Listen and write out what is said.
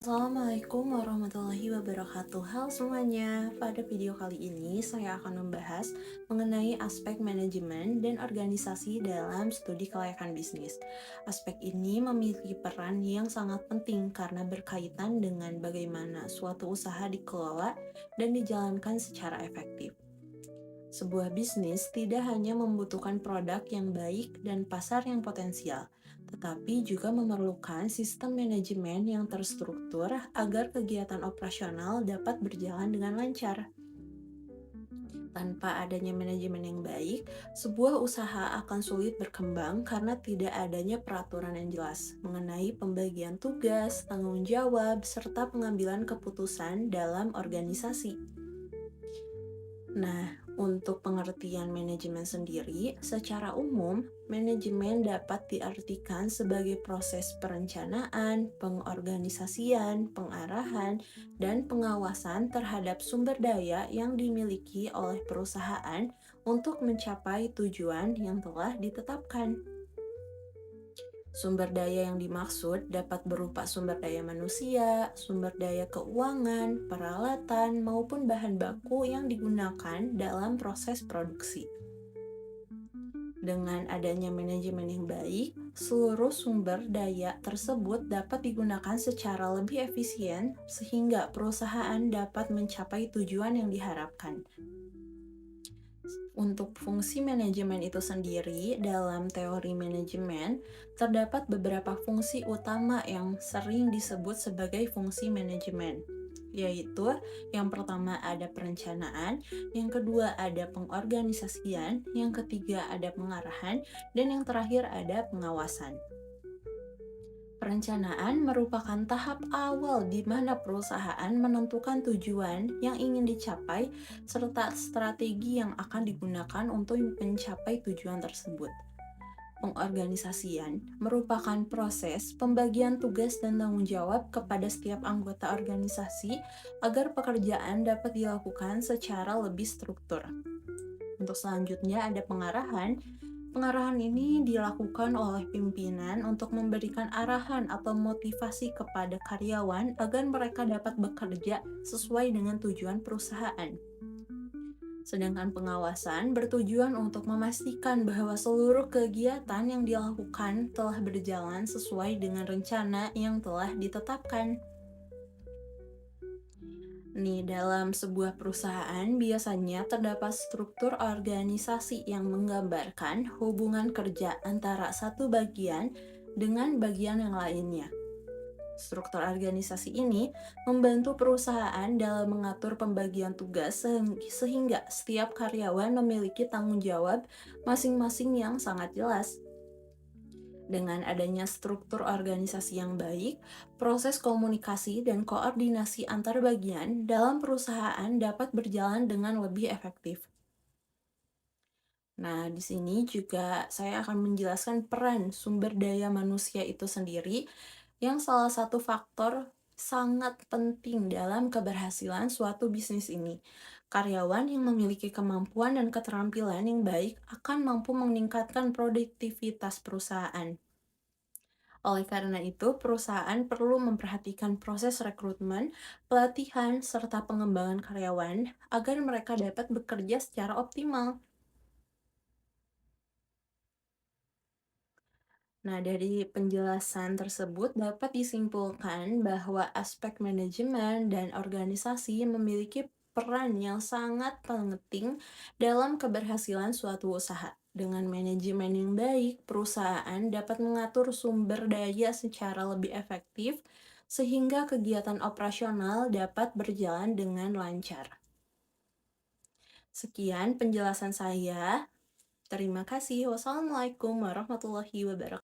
Assalamualaikum warahmatullahi wabarakatuh. Halo semuanya, pada video kali ini saya akan membahas mengenai aspek manajemen dan organisasi dalam studi kelayakan bisnis. Aspek ini memiliki peran yang sangat penting karena berkaitan dengan bagaimana suatu usaha dikelola dan dijalankan secara efektif. Sebuah bisnis tidak hanya membutuhkan produk yang baik dan pasar yang potensial, tetapi juga memerlukan sistem manajemen yang terstruktur agar kegiatan operasional dapat berjalan dengan lancar. Tanpa adanya manajemen yang baik, sebuah usaha akan sulit berkembang karena tidak adanya peraturan yang jelas mengenai pembagian tugas, tanggung jawab, serta pengambilan keputusan dalam organisasi. Nah, untuk pengertian manajemen sendiri, secara umum, manajemen dapat diartikan sebagai proses perencanaan, pengorganisasian, pengarahan, dan pengawasan terhadap sumber daya yang dimiliki oleh perusahaan untuk mencapai tujuan yang telah ditetapkan. Sumber daya yang dimaksud dapat berupa sumber daya manusia, sumber daya keuangan, peralatan, maupun bahan baku yang digunakan dalam proses produksi. Dengan adanya manajemen yang baik, seluruh sumber daya tersebut dapat digunakan secara lebih efisien sehingga perusahaan dapat mencapai tujuan yang diharapkan. Untuk fungsi manajemen itu sendiri, dalam teori manajemen, terdapat beberapa fungsi utama yang sering disebut sebagai fungsi manajemen, yaitu yang pertama ada perencanaan, yang kedua ada pengorganisasian, yang ketiga ada pengarahan, dan yang terakhir ada pengawasan. Perencanaan merupakan tahap awal di mana perusahaan menentukan tujuan yang ingin dicapai serta strategi yang akan digunakan untuk mencapai tujuan tersebut. Pengorganisasian merupakan proses pembagian tugas dan tanggung jawab kepada setiap anggota organisasi agar pekerjaan dapat dilakukan secara lebih struktur. Untuk selanjutnya ada pengarahan. Pengarahan ini dilakukan oleh pimpinan untuk memberikan arahan atau motivasi kepada karyawan agar mereka dapat bekerja sesuai dengan tujuan perusahaan. Sedangkan pengawasan bertujuan untuk memastikan bahwa seluruh kegiatan yang dilakukan telah berjalan sesuai dengan rencana yang telah ditetapkan. Nih, dalam sebuah perusahaan biasanya terdapat struktur organisasi yang menggambarkan hubungan kerja antara satu bagian dengan bagian yang lainnya. Struktur organisasi ini membantu perusahaan dalam mengatur pembagian tugas sehingga setiap karyawan memiliki tanggung jawab masing-masing yang sangat jelas. Dengan adanya struktur organisasi yang baik, proses komunikasi dan koordinasi antar bagian dalam perusahaan dapat berjalan dengan lebih efektif. Nah, di sini juga saya akan menjelaskan peran sumber daya manusia itu sendiri, yang salah satu faktor sangat penting dalam keberhasilan suatu bisnis ini. Karyawan yang memiliki kemampuan dan keterampilan yang baik akan mampu meningkatkan produktivitas perusahaan. Oleh karena itu, perusahaan perlu memperhatikan proses rekrutmen, pelatihan, serta pengembangan karyawan agar mereka dapat bekerja secara optimal. Nah, dari penjelasan tersebut dapat disimpulkan bahwa aspek manajemen dan organisasi memiliki peran yang sangat penting dalam keberhasilan suatu usaha. Dengan manajemen yang baik, perusahaan dapat mengatur sumber daya secara lebih efektif sehingga kegiatan operasional dapat berjalan dengan lancar. Sekian penjelasan saya. Terima kasih. Wassalamualaikum warahmatullahi wabarakatuh.